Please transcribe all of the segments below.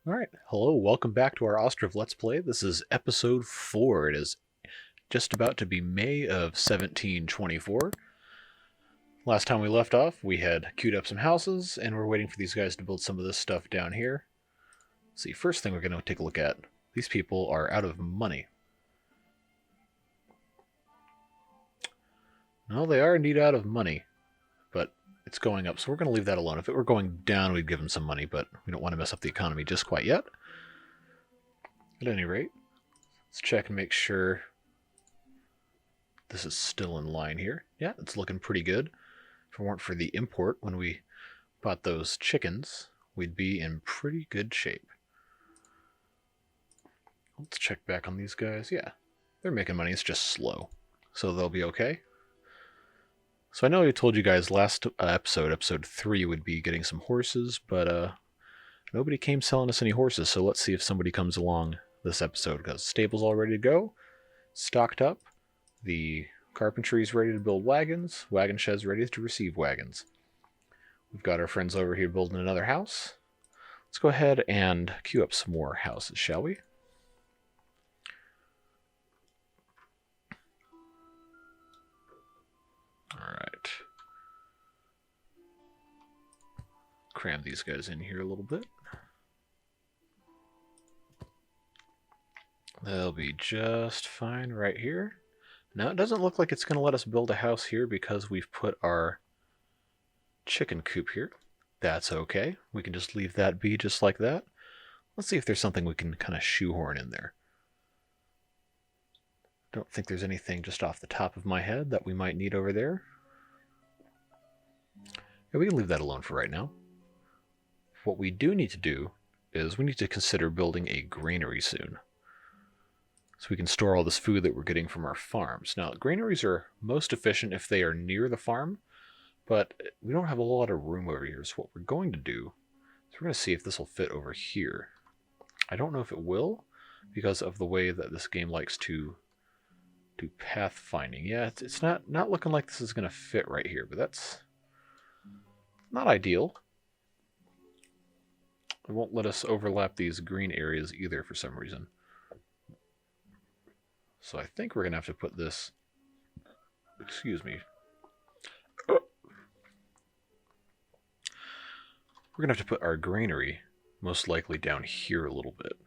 Alright, hello, welcome back to our Ostriv Let's Play. This is episode 4. It is just about to be May of 1724. Last time we left off, we had queued up some houses, and we're waiting for these guys to build some of this stuff down here. Let's see, first thing we're going to take a look at. These people are out of money. No, they are indeed out of money, but it's going up, so we're going to leave that alone. If it were going down, we'd give them some money, but we don't want to mess up the economy just quite yet. At any rate, let's check and make sure this is still in line here. Yeah, it's looking pretty good. If it weren't for the import when we bought those chickens, we'd be in pretty good shape. Let's check back on these guys. Yeah, they're making money. It's just slow, so they'll be okay. So I know I told you guys last episode 3, would be getting some horses, but nobody came selling us any horses, so let's see if somebody comes along this episode, because stable's all ready to go, stocked up, the carpentry's ready to build wagons, wagon shed's ready to receive wagons. We've got our friends over here building another house. Let's go ahead and queue up some more houses, shall we? Alright. Cram these guys in here a little bit. They'll be just fine right here. Now it doesn't look like it's going to let us build a house here because we've put our chicken coop here. That's okay. We can just leave that be just like that. Let's see if there's something we can kind of shoehorn in there. Don't think there's anything just off the top of my head that we might need over there. Yeah, we can leave that alone for right now. What we do need to do is we need to consider building a granary soon, so we can store all this food that we're getting from our farms. Now, granaries are most efficient if they are near the farm, but we don't have a lot of room over here, so what we're going to do is we're going to see if this will fit over here. I don't know if it will, because of the way that this game likes to do pathfinding. Yeah, it's not looking like this is going to fit right here, but that's not ideal. It won't let us overlap these green areas either for some reason. So I think we're going to have to put this, excuse me, we're going to have to put our granary most likely down here a little bit.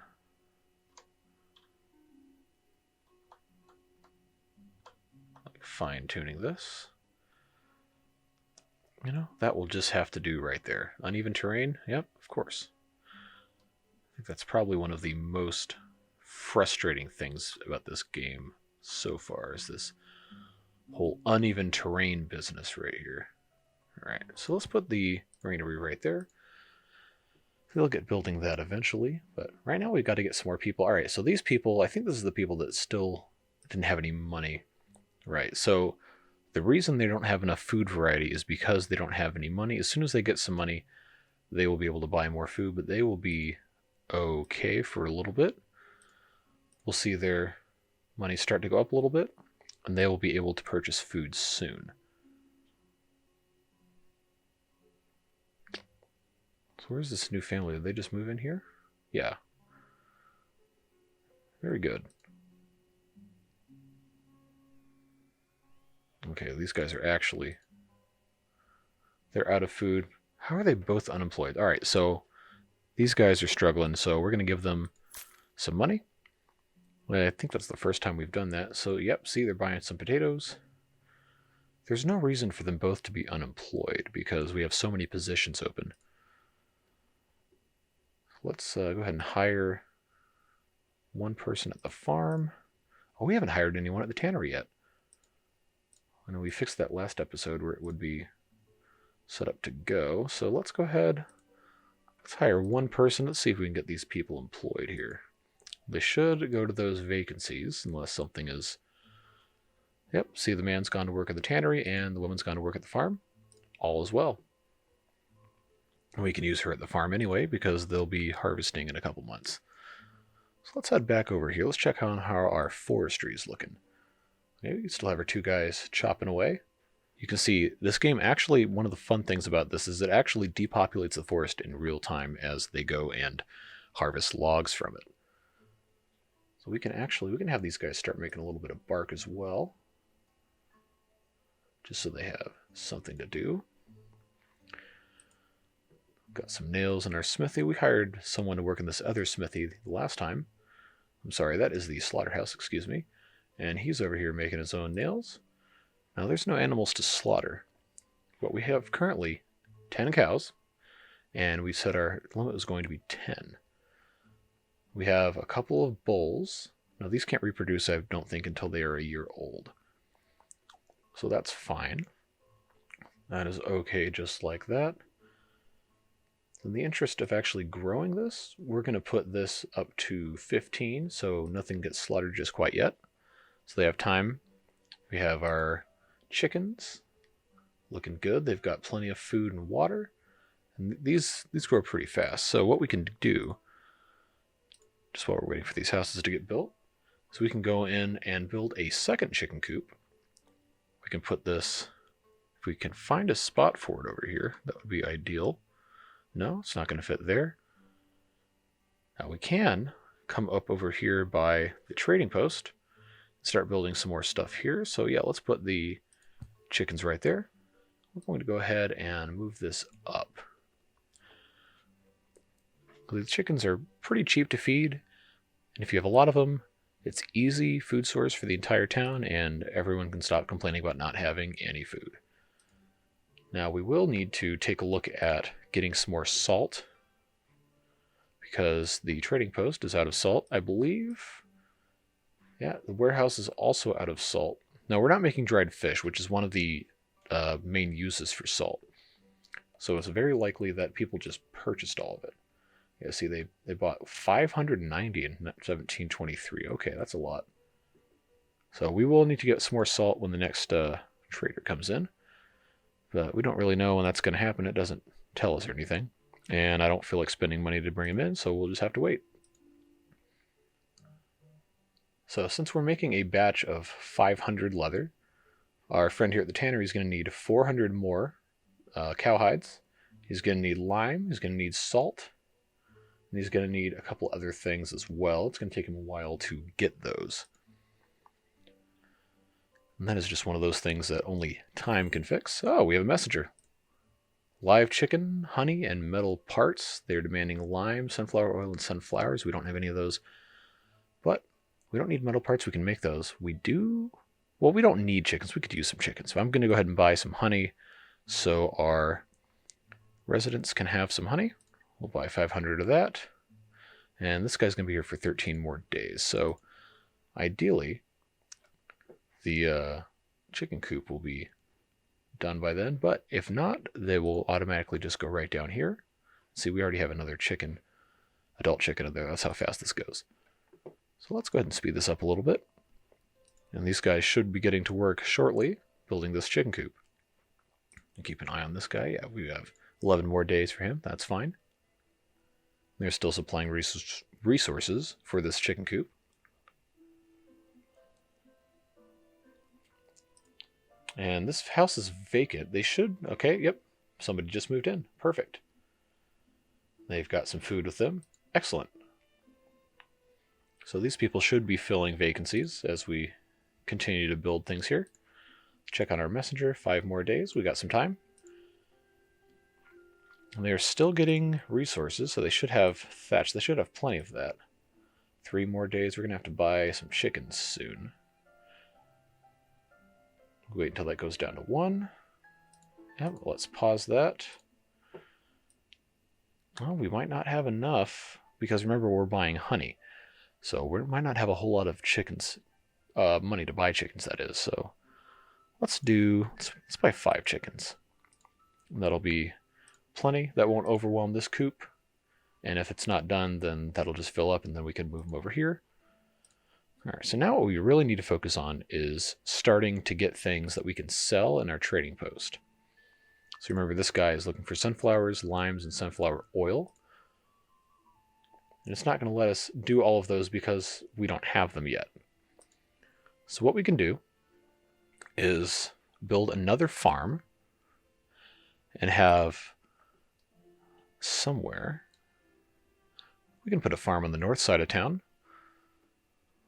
Like fine-tuning this. You know, that will just have to do right there. Uneven terrain? Yep, of course. I think that's probably one of the most frustrating things about this game so far, is this whole uneven terrain business right here. Alright, so let's put the granary right there. We'll get building that eventually, but right now we've got to get some more people. Alright, so these people, I think this is the people that still didn't have any money. Right, so the reason they don't have enough food variety is because they don't have any money. As soon as they get some money, they will be able to buy more food, but they will be okay for a little bit. We'll see their money start to go up a little bit, and they will be able to purchase food soon. So where's this new family? Did they just move in here? Yeah. Very good. Okay, these guys are actually, they're out of food. How are they both unemployed? All right, so these guys are struggling, so we're going to give them some money. I think that's the first time we've done that. So, yep, see, they're buying some potatoes. There's no reason for them both to be unemployed because we have so many positions open. Let's go ahead and hire one person at the farm. Oh, we haven't hired anyone at the tannery yet. I know we fixed that last episode where it would be set up to go. So let's go ahead. Let's hire one person. Let's see if we can get these people employed here. They should go to those vacancies unless something is... Yep, see, the man's gone to work at the tannery and the woman's gone to work at the farm. All is well. We can use her at the farm anyway because they'll be harvesting in a couple months. So let's head back over here. Let's check on how our forestry is looking. Maybe we can still have our two guys chopping away. You can see this game actually, one of the fun things about this is it actually depopulates the forest in real time as they go and harvest logs from it. So we can have these guys start making a little bit of bark as well, just so they have something to do. Got some nails in our smithy. We hired someone to work in this other smithy last time. I'm sorry, that is the slaughterhouse, excuse me. And he's over here making his own nails. Now there's no animals to slaughter. What we have currently, 10 cows, and we said our limit was going to be 10. We have a couple of bulls. Now these can't reproduce, I don't think, until they are a year old. So that's fine. That is okay just like that. In the interest of actually growing this, we're going to put this up to 15, so nothing gets slaughtered just quite yet. So they have time. We have our chickens looking good. They've got plenty of food and water. And these grow pretty fast. So what we can do, just while we're waiting for these houses to get built, is we can go in and build a second chicken coop. We can put this, if we can find a spot for it over here, that would be ideal. No, it's not going to fit there. Now we can come up over here by the trading post and start building some more stuff here. So yeah, let's put the chickens right there. We're going to go ahead and move this up. The chickens are pretty cheap to feed, and if you have a lot of them, it's easy food source for the entire town, and everyone can stop complaining about not having any food. Now we will need to take a look at getting some more salt, because the trading post is out of salt, I believe. Yeah, the warehouse is also out of salt. Now we're not making dried fish, which is one of the main uses for salt. So it's very likely that people just purchased all of it. Yeah, see, they bought 590 in 1723. Okay, that's a lot. So we will need to get some more salt when the next trader comes in. But we don't really know when that's going to happen. It doesn't tell us or anything. And I don't feel like spending money to bring him in, so we'll just have to wait. So since we're making a batch of 500 leather, our friend here at the tannery is going to need 400 more cowhides. He's going to need lime. He's going to need salt. And he's going to need a couple other things as well. It's going to take him a while to get those. And that is just one of those things that only time can fix. Oh, we have a messenger. Live chicken, honey, and metal parts. They're demanding lime, sunflower oil, and sunflowers. We don't have any of those. But we don't need metal parts. We can make those. We do... Well, we don't need chickens. We could use some chickens. So I'm going to go ahead and buy some honey so our residents can have some honey. We'll buy 500 of that. And this guy's going to be here for 13 more days. So ideally, the chicken coop will be done by then. But if not, they will automatically just go right down here. See, we already have another chicken, adult chicken in there. That's how fast this goes. So let's go ahead and speed this up a little bit. And these guys should be getting to work shortly building this chicken coop. And keep an eye on this guy. Yeah, we have 11 more days for him. That's fine. They're still supplying resources for this chicken coop. And this house is vacant. They should... Okay, yep. Somebody just moved in. Perfect. They've got some food with them. Excellent. So these people should be filling vacancies as we continue to build things here. Check on our messenger. 5 more days. We got some time. And they are still getting resources, so they should have thatch. They should have plenty of that. 3 more days. We're going to have to buy some chickens soon. Wait until that goes down to 1. Yep, let's pause that. Well, we might not have enough, because remember, we're buying honey. So we might not have a whole lot of chickens, money to buy chickens, that is. So let's buy 5 chickens. That'll be plenty. That won't overwhelm this coop. And if it's not done, then that'll just fill up, and then we can move them over here. All right, so now what we really need to focus on is starting to get things that we can sell in our trading post. So remember, this guy is looking for sunflowers, limes, and sunflower oil. And it's not going to let us do all of those because we don't have them yet. So what we can do is build another farm and have somewhere... We can put a farm on the north side of town.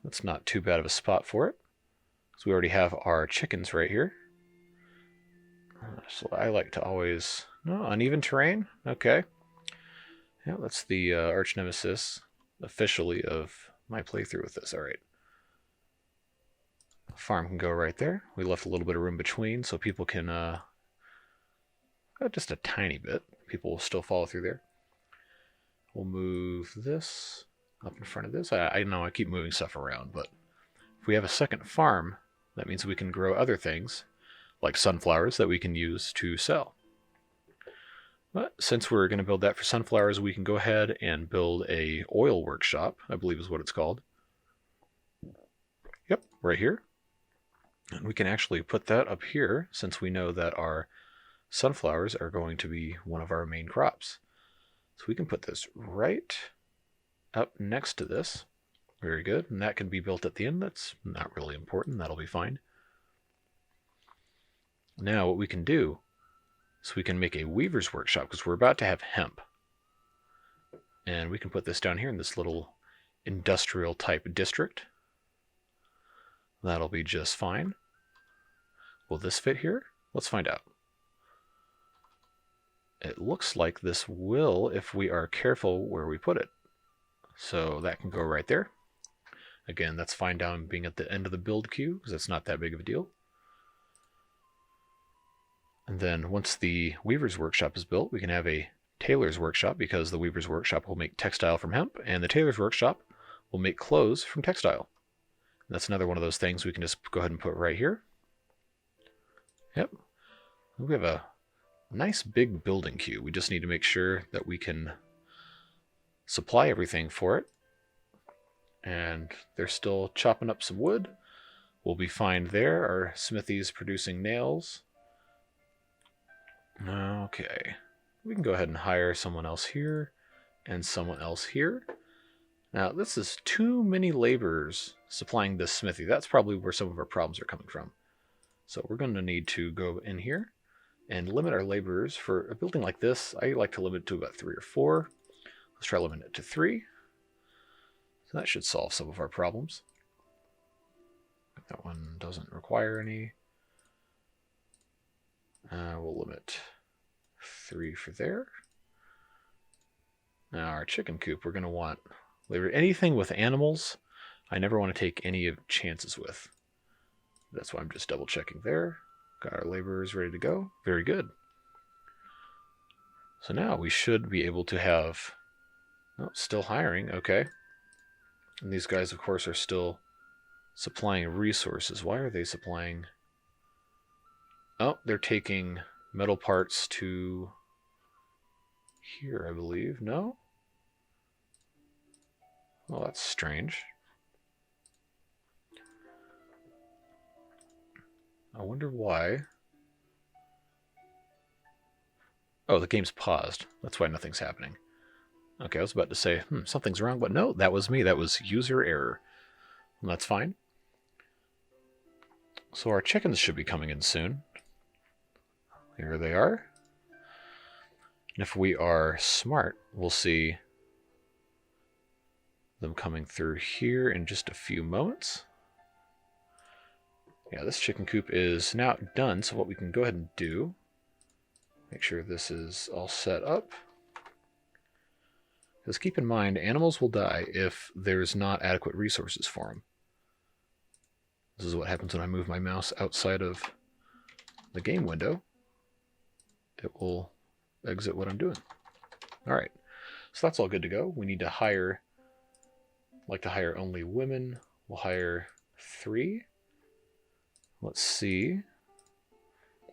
That's not too bad of a spot for it. So we already have our chickens right here. So I like to always... No, uneven terrain? Okay. Yeah, that's the arch nemesis, officially, of my playthrough with this. Alright. Farm can go right there. We left a little bit of room between so people can... just a tiny bit. People will still follow through there. We'll move this up in front of this. I know I keep moving stuff around, but if we have a second farm, that means we can grow other things, like sunflowers, that we can use to sell. But since we're going to build that for sunflowers, we can go ahead and build a oil workshop, I believe is what it's called. Yep, right here. And we can actually put that up here, since we know that our sunflowers are going to be one of our main crops. So we can put this right up next to this. Very good. And that can be built at the end. That's not really important. That'll be fine. Now what we can do is we can make a weaver's workshop, because we're about to have hemp. And we can put this down here in this little industrial type district. That'll be just fine. Will this fit here? Let's find out. It looks like this will if we are careful where we put it. So that can go right there. Again, that's fine down being at the end of the build queue, because it's not that big of a deal. And then once the weaver's workshop is built, we can have a tailor's workshop, because the weaver's workshop will make textile from hemp, and the tailor's workshop will make clothes from textile. And that's another one of those things we can just go ahead and put right here. Yep. We have a nice big building queue. We just need to make sure that we can supply everything for it. And they're still chopping up some wood. We'll be fine there. Our smithy's producing nails. Okay. We can go ahead and hire someone else here and someone else here. Now, this is too many laborers supplying this smithy. That's probably where some of our problems are coming from. So we're going to need to go in here and limit our laborers. For a building like this, I like to limit it to about 3 or 4. Let's try limiting it to 3. So that should solve some of our problems. That one doesn't require any. We'll limit 3 for there. Now our chicken coop, we're going to want labor. Anything with animals, I never want to take any chances with. That's why I'm just double checking there. Got our laborers ready to go. Very good. So now we should be able to have... Oh, still hiring. Okay. And these guys, of course, are still supplying resources. Why are they supplying... Oh, they're taking metal parts to here, I believe. No? Well, that's strange. I wonder why. Oh, the game's paused. That's why nothing's happening. Okay, I was about to say, something's wrong, but no, that was me. That was user error. And that's fine. So our chickens should be coming in soon. Here they are. And if we are smart, we'll see them coming through here in just a few moments. Yeah, this chicken coop is now done, so what we can go ahead and do, make sure this is all set up. Because keep in mind, animals will die if there's not adequate resources for them. This is what happens when I move my mouse outside of the game window. It will exit what I'm doing. Alright, so that's all good to go. We need to hire, like to hire only women. We'll hire 3. Let's see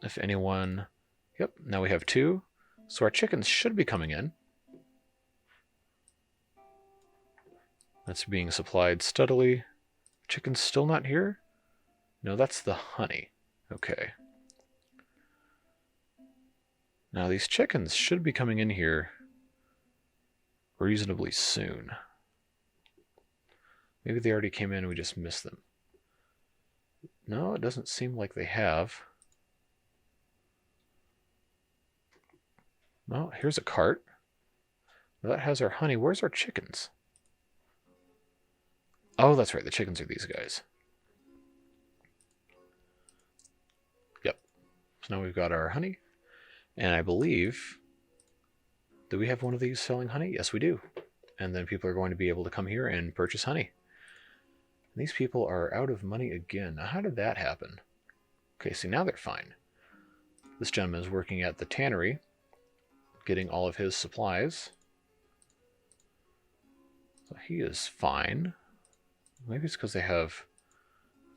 if anyone... Yep, now we have 2. So our chickens should be coming in. That's being supplied steadily. Chicken's still not here? No, that's the honey. Okay. Now these chickens should be coming in here reasonably soon. Maybe they already came in and we just missed them. No, it doesn't seem like they have. No, here's a cart. That has our honey. Where's our chickens? Oh, that's right. The chickens are these guys. Yep. So now we've got our honey. And I believe... Do we have one of these selling honey? Yes, we do. And then people are going to be able to come here and purchase honey. And these people are out of money again. Now, how did that happen? Okay, see, now they're fine. This gentleman is working at the tannery, getting all of his supplies. So he is fine. Maybe it's because they have...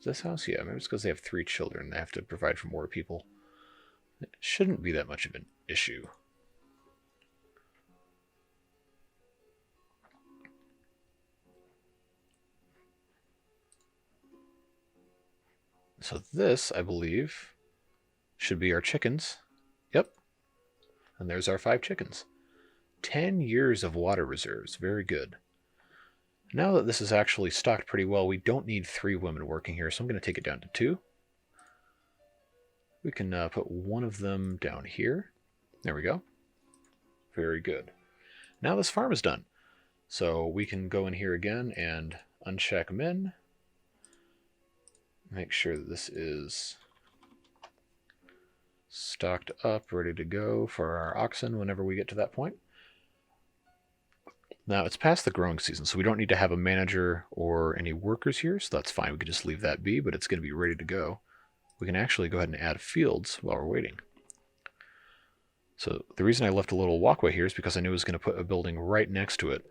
This house? Yeah, maybe it's because they have 3 children. They have to provide for more people. It shouldn't be that much of an issue. So this, I believe, should be our chickens. Yep. And there's our 5 chickens. 10 years of water reserves. Very good. Now that this is actually stocked pretty well, we don't need 3 women working here, so I'm going to take it down to 2. We can put one of them down here. There we go. Very good. Now this farm is done. So we can go in here again and uncheck men. Make sure that this is stocked up, ready to go for our oxen whenever we get to that point. Now, it's past the growing season, so we don't need to have a manager or any workers here, so that's fine. We can just leave that be, but it's going to be ready to go. We can actually go ahead and add fields while we're waiting. So the reason I left a little walkway here is because I knew I was going to put a building right next to it,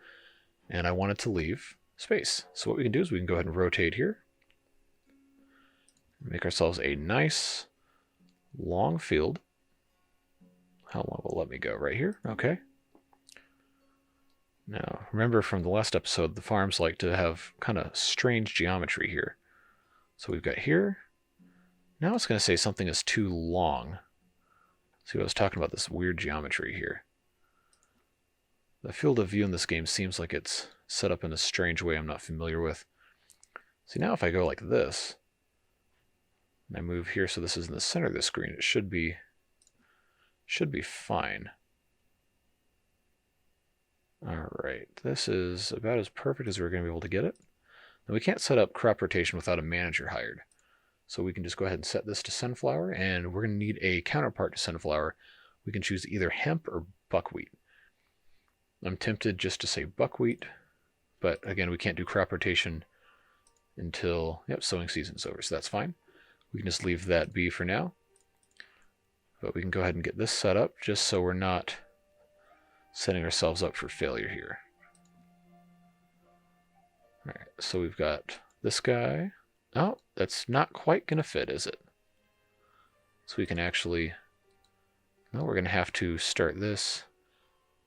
and I wanted to leave space. So what we can do is we can go ahead and rotate here. Make ourselves a nice long field. How long will it let me go? Right here? Okay. Now, remember from the last episode, the farms like to have kind of strange geometry here. So we've got here. Now it's going to say something is too long. See what I was talking about, this weird geometry here. The field of view in this game seems like it's set up in a strange way I'm not familiar with. See, now if I go like this, and I move here so this is in the center of the screen, it should be fine. Alright, this is about as perfect as we're going to be able to get it. Now we can't set up crop rotation without a manager hired. So we can just go ahead and set this to sunflower, and we're going to need a counterpart to sunflower. We can choose either hemp or buckwheat. I'm tempted just to say buckwheat, but again, we can't do crop rotation until, sowing season's over, so that's fine. We can just leave that be for now. But we can go ahead and get this set up just so we're not setting ourselves up for failure here. Alright, so we've got this guy. Oh, that's not quite going to fit, is it? So we can actually... No, we're going to have to start this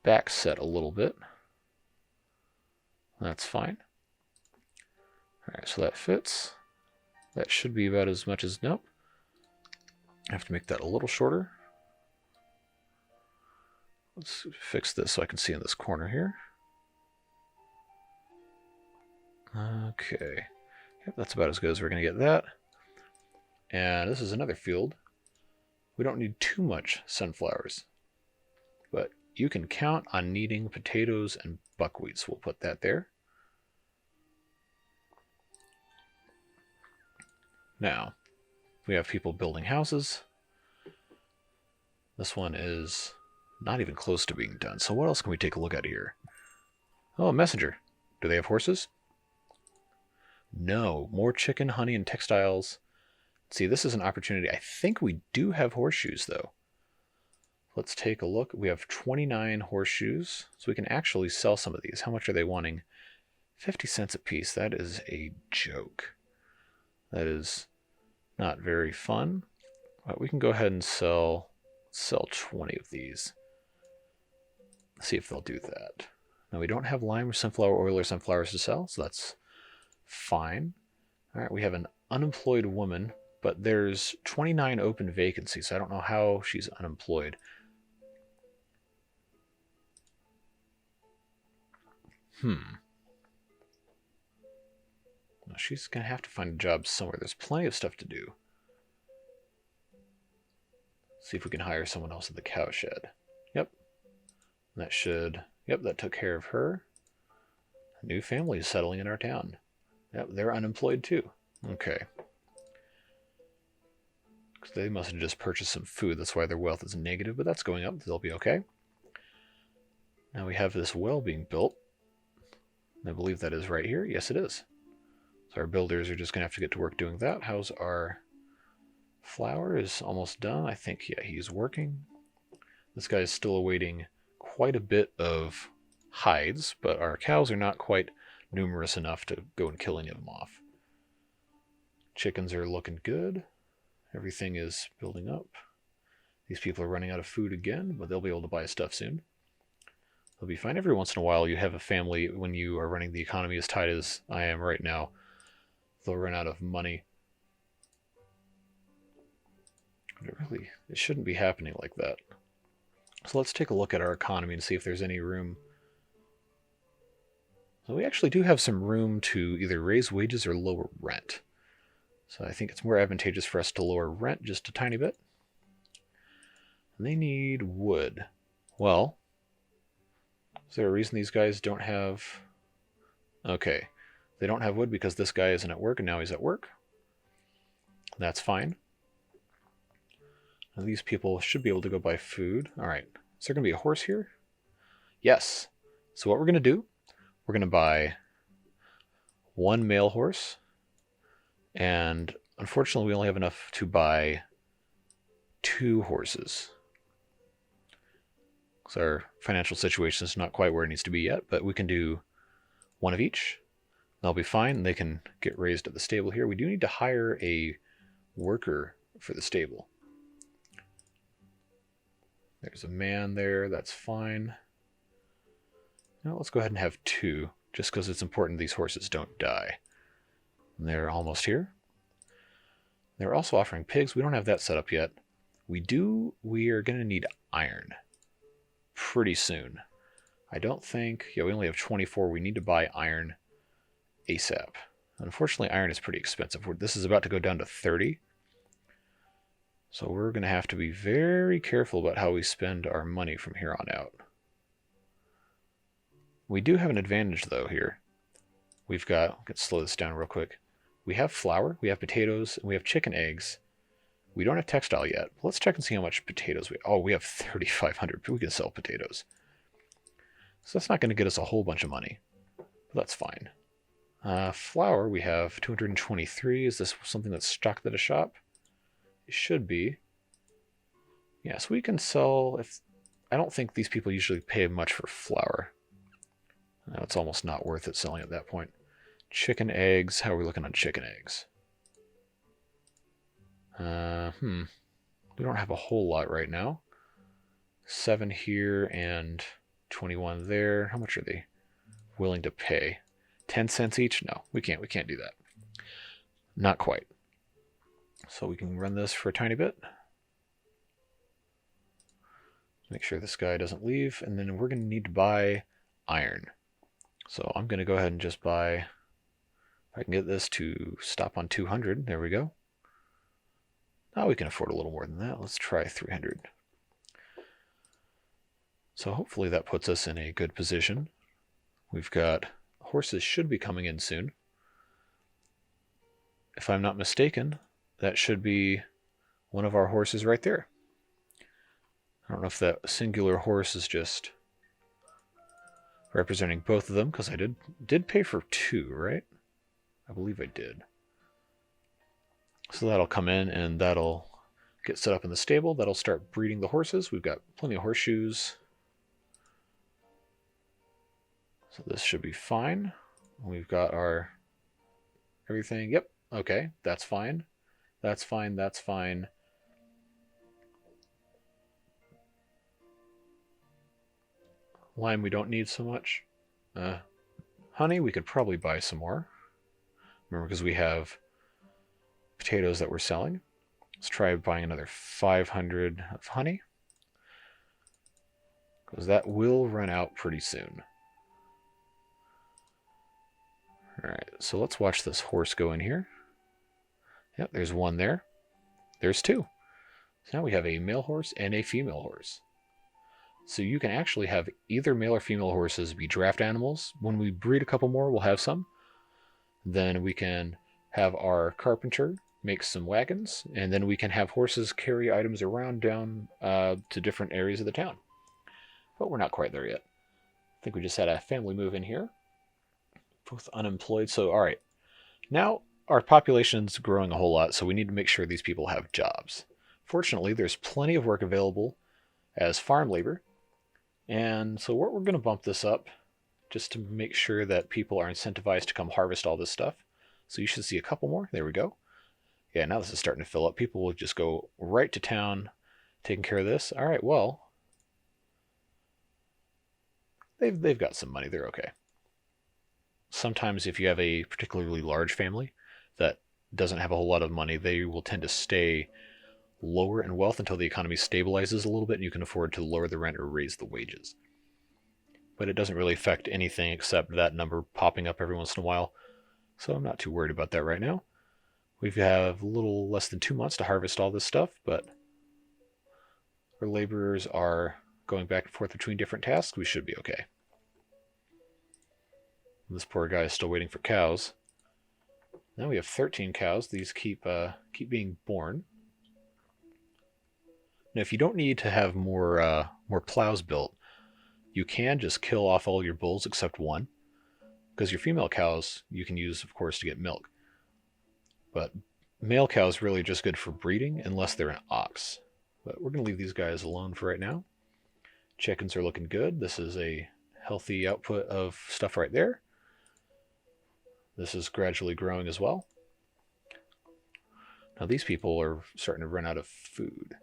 back set a little bit. That's fine. Alright, so that fits. That should be about as much as... Nope. I have to make that a little shorter. Let's fix this so I can see in this corner here. Okay. Yep, that's about as good as we're going to get that. And this is another field. We don't need too much sunflowers. But you can count on needing potatoes and buckwheat, so we'll put that there. Now, we have people building houses. This one is not even close to being done. So what else can we take a look at here? Oh, a messenger. Do they have horses? No. More chicken, honey, and textiles. See, this is an opportunity. I think we do have horseshoes, though. Let's take a look. We have 29 horseshoes, so we can actually sell some of these. How much are they wanting? 50 cents a piece. That is a joke. That is not very fun. But we can go ahead and sell 20 of these. See if they'll do that. Now, we don't have lime or sunflower oil or sunflowers to sell, so that's fine. All right, we have an unemployed woman, but there's 29 open vacancies, so I don't know how she's unemployed. Well, she's going to have to find a job somewhere. There's plenty of stuff to do. See if we can hire someone else at the cow shed. Yep. That should... Yep, that took care of her. A new family is settling in our town. Yep, they're unemployed too. Okay. Because they must have just purchased some food. That's why their wealth is negative, but that's going up. They'll be okay. Now we have this well being built. I believe that is right here. Yes, it is. So our builders are just going to have to get to work doing that. How's our flour? Is almost done. I think, yeah, he's working. This guy is still awaiting quite a bit of hides, but our cows are not quite numerous enough to go and kill any of them off. Chickens are looking good. Everything is building up. These people are running out of food again, but they'll be able to buy stuff soon. They'll be fine. Every once in a while, you have a family, when you are running the economy as tight as I am right now, they'll run out of money. But it shouldn't be happening like that. So let's take a look at our economy and see if there's any room. So we actually do have some room to either raise wages or lower rent. So I think it's more advantageous for us to lower rent just a tiny bit. And they need wood. Well, is there a reason these guys don't have... Okay, they don't have wood because this guy isn't at work and now he's at work. That's fine. Now these people should be able to go buy food. All right, is there going to be a horse here? Yes. So what we're going to do, we're going to buy one male horse. And unfortunately, we only have enough to buy 2 horses. So our financial situation is not quite where it needs to be yet, but we can do one of each. They'll be fine. They can get raised at the stable here. We do need to hire a worker for the stable. There's a man there. That's fine. Now let's go ahead and have 2, just because it's important these horses don't die. And they're almost here. They're also offering pigs. We don't have that set up yet. We are going to need iron pretty soon. I don't think... Yeah, we only have 24. We need to buy iron ASAP. Unfortunately, iron is pretty expensive. This is about to go down to 30. So we're going to have to be very careful about how we spend our money from here on out. We do have an advantage, though, here. We've got... Let's slow this down real quick. We have flour, we have potatoes, and we have chicken eggs. We don't have textile yet. Let's check and see how much potatoes we have. Oh, we have 3,500. We can sell potatoes. So that's not going to get us a whole bunch of money. But that's fine. Flour, we have 223. Is this something that's stocked at a shop? It should be. Yes, we can sell... I don't think these people usually pay much for flour. It's almost not worth it selling at that point. Chicken eggs. How are we looking on chicken eggs? We don't have a whole lot right now. 7 here and 21 there. How much are they willing to pay? 10 cents each? No, we can't do that. Not quite. So we can run this for a tiny bit. Make sure this guy doesn't leave. And then we're going to need to buy iron. So I'm going to go ahead and just buy... If I can get this to stop on 200, there we go. Now we can afford a little more than that. Let's try 300. So hopefully that puts us in a good position. We've got horses should be coming in soon. If I'm not mistaken, that should be one of our horses right there. I don't know if that singular horse is just representing both of them, because I did pay for 2, right? I believe I did. So that'll come in and that'll get set up in the stable. That'll start breeding the horses. We've got plenty of horseshoes. So this should be fine. We've got our everything. Yep. Okay. That's fine. That's fine. That's fine. Lime we don't need so much. Honey we could probably buy some more. Remember, because we have potatoes that we're selling. Let's try buying another 500 of honey. Because that will run out pretty soon. Alright, so let's watch this horse go in here. Yep, there's one there. There's 2. So now we have a male horse and a female horse. So you can actually have either male or female horses be draft animals. When we breed a couple more, we'll have some. Then we can have our carpenter make some wagons, and then we can have horses carry items around down to different areas of the town. But we're not quite there yet. I think we just had a family move in here, both unemployed. So, all right, now our population's growing a whole lot, so we need to make sure these people have jobs. Fortunately, there's plenty of work available as farm labor, and so we're going to bump this up just to make sure that people are incentivized to come harvest all this stuff. So you should see a couple more. There we go. Yeah, now this is starting to fill up. People will just go right to town taking care of this. All right, well, they've got some money. They're okay. Sometimes if you have a particularly large family that doesn't have a whole lot of money, they will tend to stay lower in wealth until the economy stabilizes a little bit and you can afford to lower the rent or raise the wages. But it doesn't really affect anything except that number popping up every once in a while. So I'm not too worried about that right now. We have a little less than 2 months to harvest all this stuff, but our laborers are going back and forth between different tasks. We should be okay. This poor guy is still waiting for cows. Now we have 13 cows. These keep being born. Now, if you don't need to have more plows built, you can just kill off all your bulls except one, because your female cows you can use, of course, to get milk. But male cows really just good for breeding unless they're an ox. But we're going to leave these guys alone for right now. Chickens are looking good. This is a healthy output of stuff right there. This is gradually growing as well. Now these people are starting to run out of food.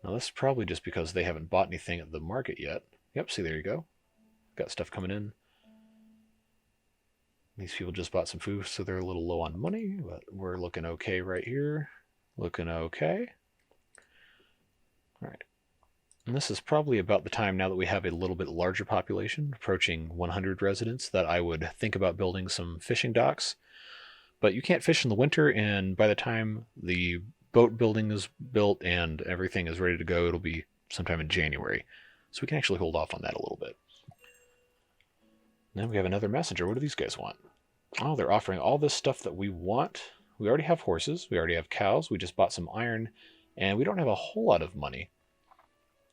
Now this is probably just because they haven't bought anything at the market yet. Yep, see, there you go. Got stuff coming in. These people just bought some food, so they're a little low on money, but we're looking okay right here. Looking okay. All right. And this is probably about the time, now that we have a little bit larger population, approaching 100 residents, that I would think about building some fishing docks. But you can't fish in the winter, and by the time the boat building is built and everything is ready to go, it'll be sometime in January. So we can actually hold off on that a little bit. Now we have another messenger. What do these guys want? Oh, they're offering all this stuff that we want. We already have horses. We already have cows. We just bought some iron. And we don't have a whole lot of money.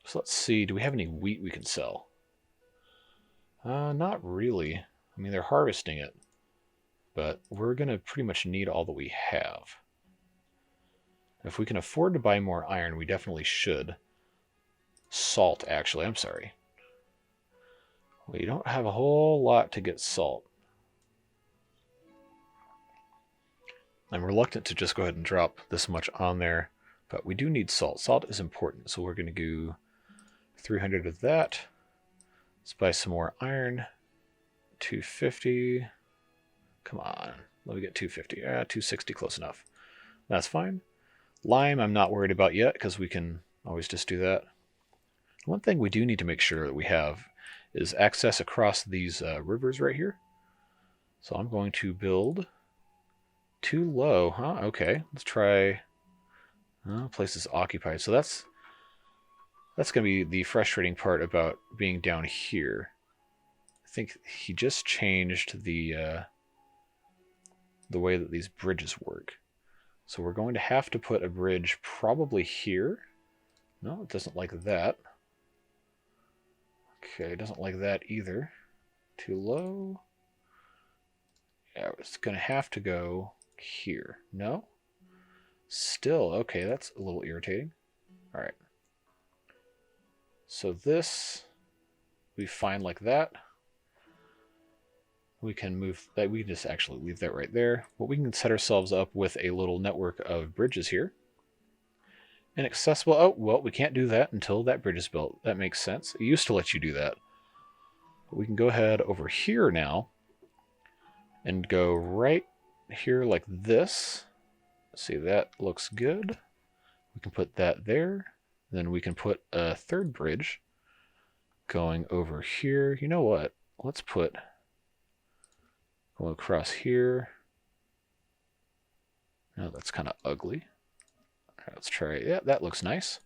So let's see. Do we have any wheat we can sell? Not really. I mean, they're harvesting it. But we're going to pretty much need all that we have. If we can afford to buy more iron, we definitely should. Salt, actually. I'm sorry. We don't have a whole lot to get salt. I'm reluctant to just go ahead and drop this much on there, but we do need salt. Salt is important, so we're going to do 300 of that. Let's buy some more iron. 250. Come on. Let me get 250. 260, close enough. That's fine. Lime, I'm not worried about yet, because we can always just do that. One thing we do need to make sure that we have is access across these rivers right here. So I'm going to build... Too low, huh? Okay, let's try... place is occupied. So that's going to be the frustrating part about being down here. I think he just changed the way that these bridges work. So we're going to have to put a bridge probably here. No, it doesn't like that. Okay, it doesn't like that either. Too low. Yeah, it's going to have to go here. No? Still, okay, that's a little irritating. All right. So this, we find like that. We can move that. We can just actually leave that right there. But we can set ourselves up with a little network of bridges here. Inaccessible. Oh, well, we can't do that until that bridge is built. That makes sense. It used to let you do that. But we can go ahead over here now and go right here like this. See, that looks good. We can put that there. Then we can put a third bridge going over here. You know what? Let's put going across here. No, that's kind of ugly. All right, let's try it. Yeah, that looks nice.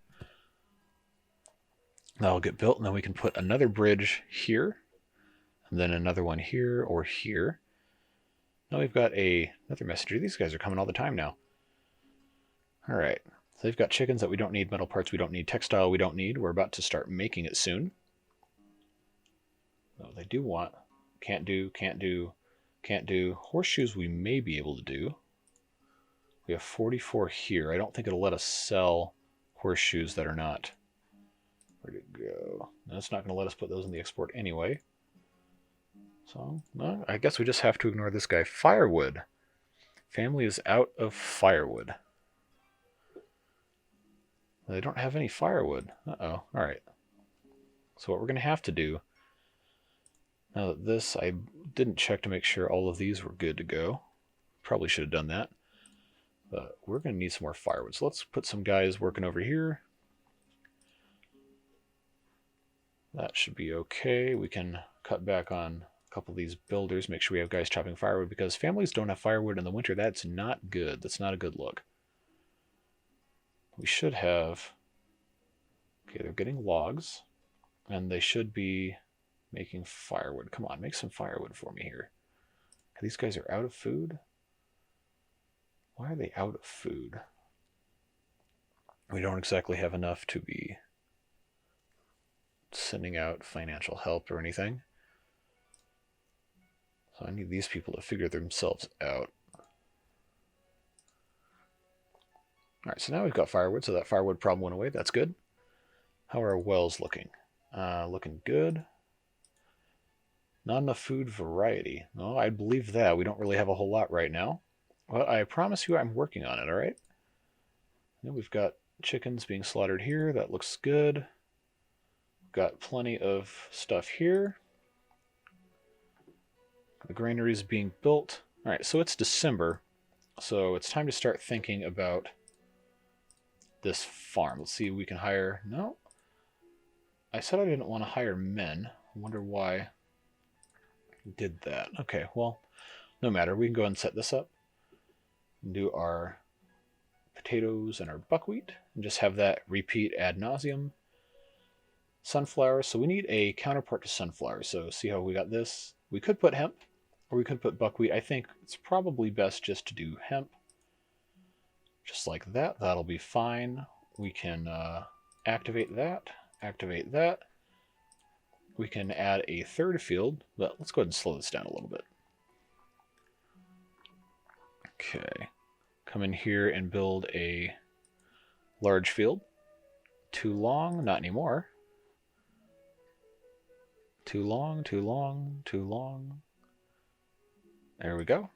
That'll get built, and then we can put another bridge here, and then another one here or here. Now we've got another messenger. These guys are coming all the time now. All right. So they've got chickens that we don't need, metal parts we don't need, textile we don't need. We're about to start making it soon. No, they do want. Can't do, can't do, can't do. Horseshoes we may be able to do. We have 44 here. I don't think it'll let us sell horseshoes that are not. Where'd it go? No, it's not going to let us put those in the export anyway. So, no, I guess we just have to ignore this guy. Firewood. Family is out of firewood. They don't have any firewood. Uh-oh. All right. So what we're going to have to do, now that this, I didn't check to make sure all of these were good to go. Probably should have done that. But we're going to need some more firewood. So let's put some guys working over here. That should be okay. We can cut back on a couple of these builders, make sure we have guys chopping firewood, because families don't have firewood in the winter. That's not good. That's not a good look. We should have... Okay, they're getting logs, and they should be making firewood. Come on, make some firewood for me here. These guys are out of food? Why are they out of food? We don't exactly have enough to be sending out financial help or anything. So I need these people to figure themselves out. Alright, so now we've got firewood, so that firewood problem went away. That's good. How are our wells looking? Looking good. Not enough food variety. No, I believe that. We don't really have a whole lot right now. But I promise you I'm working on it, alright? We've got chickens being slaughtered here. That looks good. We've got plenty of stuff here. The granary is being built. Alright, so it's December. So it's time to start thinking about this farm. Let's see if we can hire... No. I said I didn't want to hire men. I wonder why I did that. Okay, well, no matter. We can go ahead and set this up. And do our potatoes and our buckwheat. And just have that repeat ad nauseum. Sunflowers. So we need a counterpart to sunflowers. So see how we got this? We could put hemp. Or we could put buckwheat. I think it's probably best just to do hemp. Just like that. That'll be fine. We can activate that. Activate that. We can add a third field, but let's go ahead and slow this down a little bit. Okay. Come in here and build a large field. Too long? Not anymore. Too long, too long, too long. There we go.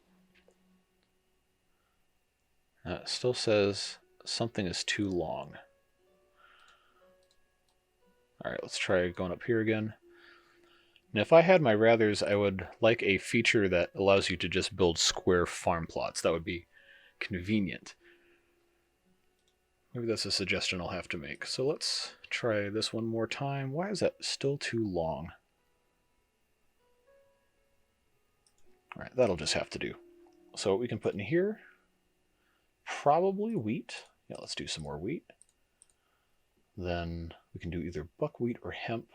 It still says something is too long. Alright, let's try going up here again. And if I had my rathers, I would like a feature that allows you to just build square farm plots. That would be convenient. Maybe that's a suggestion I'll have to make. So let's try this one more time. Why is that still too long? Alright, that'll just have to do. So what we can put in here, probably wheat. Yeah, let's do some more wheat. Then we can do either buckwheat or hemp.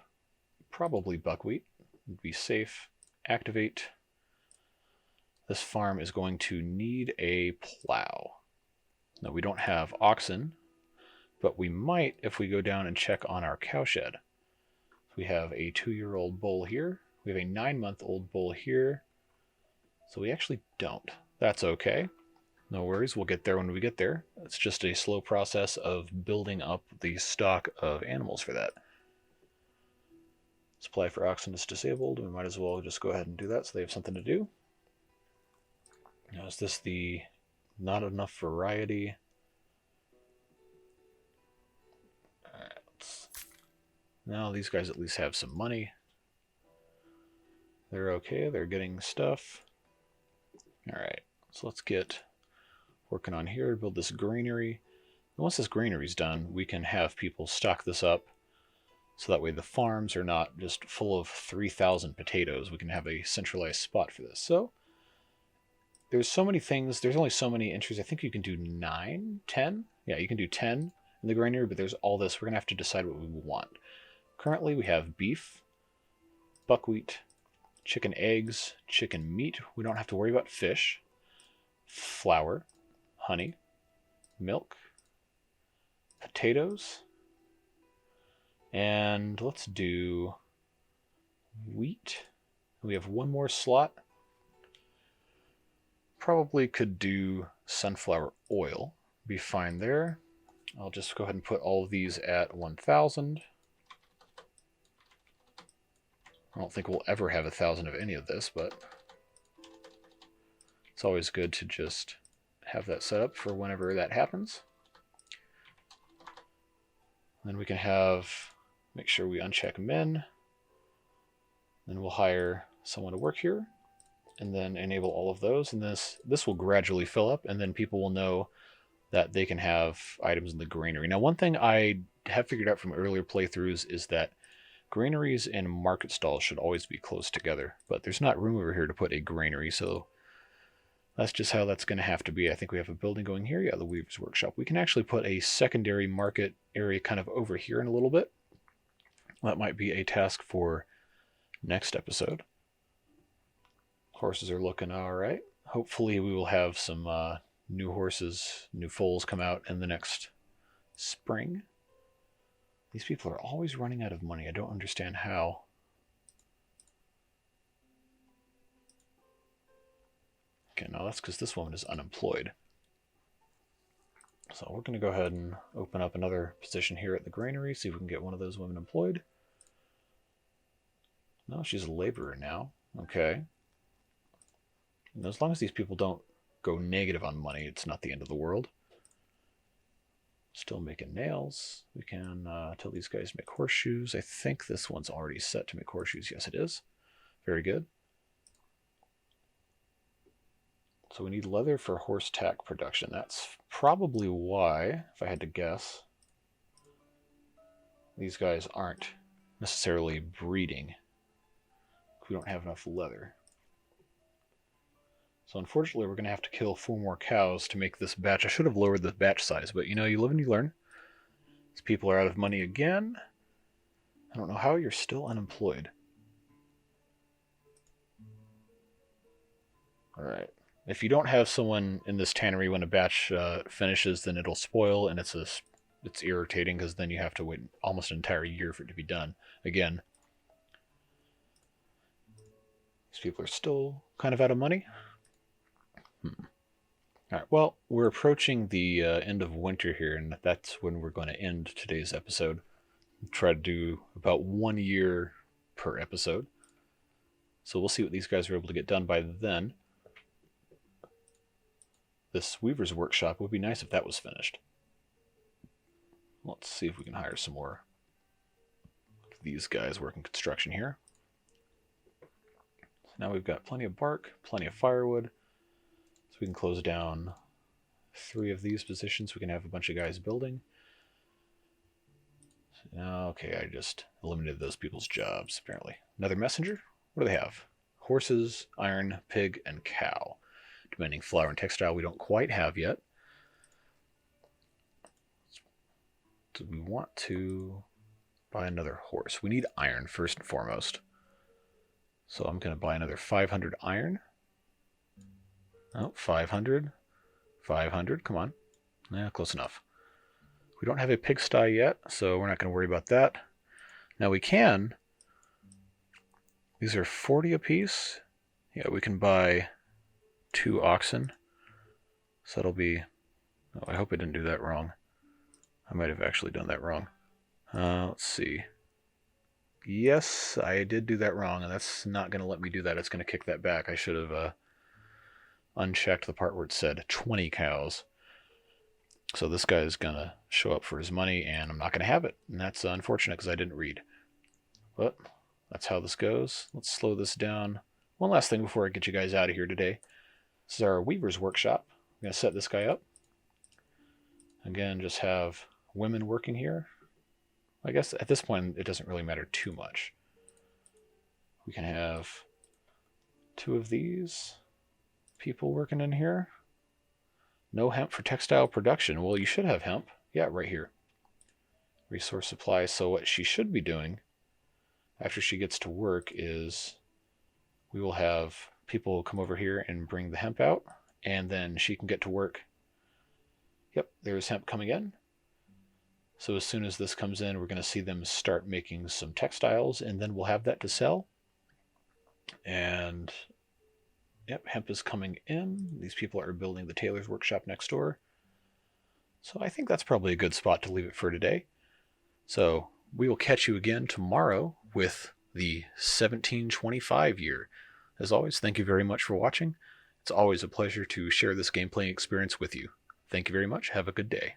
Probably buckwheat would be safe. Activate. This farm is going to need a plow. Now we don't have oxen, but we might if we go down and check on our cowshed. We have a 2-year-old bull here. We have a 9-month-old bull here. So we actually don't. That's okay. No worries, we'll get there when we get there. It's just a slow process of building up the stock of animals for that. Supply for oxen is disabled. We might as well just go ahead and do that so they have something to do. Now, is this the not enough variety? Alright. Now these guys at least have some money. They're okay, they're getting stuff. Alright, so let's get working on here, build this granary. And once this granary's done, we can have people stock this up so that way the farms are not just full of 3,000 potatoes. We can have a centralized spot for this. So there's so many things, there's only so many entries. I think you can do 9, 10. Yeah, you can do 10 in the granary, but there's all this. We're going to have to decide what we want. Currently we have beef, buckwheat, chicken eggs, chicken meat. We don't have to worry about fish, flour, honey, milk, potatoes, and let's do wheat. We have one more slot. Probably could do sunflower oil. Be fine there. I'll just go ahead and put all of these at 1,000. I don't think we'll ever have 1,000 of any of this, but it's always good to just have that set up for whenever that happens. Then we can make sure we uncheck men. Then we'll hire someone to work here and then enable all of those. And this will gradually fill up, and then people will know that they can have items in the granary. Now, one thing I have figured out from earlier playthroughs is that granaries and market stalls should always be close together, but there's not room over here to put a granary, so that's just how that's going to have to be. I think we have a building going here. Yeah, the Weaver's Workshop. We can actually put a secondary market area kind of over here in a little bit. That might be a task for next episode. Horses are looking all right. Hopefully we will have some new horses, new foals come out in the next spring. These people are always running out of money. I don't understand how. Okay, no, that's because this woman is unemployed. So we're going to go ahead and open up another position here at the granary, see if we can get one of those women employed. No, she's a laborer now. Okay. And as long as these people don't go negative on money, it's not the end of the world. Still making nails. We can tell these guys to make horseshoes. I think this one's already set to make horseshoes. Yes, it is. Very good. So we need leather for horse tack production. That's probably why, if I had to guess, these guys aren't necessarily breeding. We don't have enough leather. So unfortunately, we're going to have to kill 4 more cows to make this batch. I should have lowered the batch size, but you know, you live and you learn. These people are out of money again. I don't know how you're still unemployed. All right. If you don't have someone in this tannery when a batch finishes, then it'll spoil, and it's irritating because then you have to wait almost an entire year for it to be done. Again, these people are still kind of out of money. All right, well, we're approaching the end of winter here, and that's when we're going to end today's episode. Try to do about 1 year per episode. So we'll see what these guys are able to get done by then. This Weaver's Workshop would be nice if that was finished. Let's see if we can hire some more of these guys working construction here. So now we've got plenty of bark, plenty of firewood. So we can close down 3 of these positions. We can have a bunch of guys building. Okay, I just eliminated those people's jobs, apparently. Another messenger? What do they have? Horses, iron, pig, and cow. Demanding flour and textile we don't quite have yet. Do we want to buy another horse? We need iron first and foremost. So I'm going to buy another 500 iron. Oh, 500. 500, come on. Yeah, close enough. We don't have a pigsty yet, so we're not going to worry about that. Now we can. These are 40 apiece. Yeah, we can buy 2 oxen. So that'll be... Oh, I hope I didn't do that wrong. I might have actually done that wrong. Let's see. Yes, I did do that wrong, and that's not going to let me do that. It's going to kick that back. I should have unchecked the part where it said 20 cows. So this guy is going to show up for his money, and I'm not going to have it. And that's unfortunate because I didn't read. But that's how this goes. Let's slow this down. One last thing before I get you guys out of here today. This is our Weaver's Workshop. I'm going to set this guy up. Again, just have women working here. I guess at this point, it doesn't really matter too much. We can have 2 of these people working in here. No hemp for textile production. Well, you should have hemp. Yeah, right here. Resource supply. So what she should be doing after she gets to work is we will have people come over here and bring the hemp out, and then she can get to work. Yep, there's hemp coming in. So as soon as this comes in, we're going to see them start making some textiles, and then we'll have that to sell. And yep, hemp is coming in. These people are building the tailor's workshop next door. So I think that's probably a good spot to leave it for today. So we will catch you again tomorrow with the 1725 year. As always, thank you very much for watching. It's always a pleasure to share this gameplay experience with you. Thank you very much. Have a good day.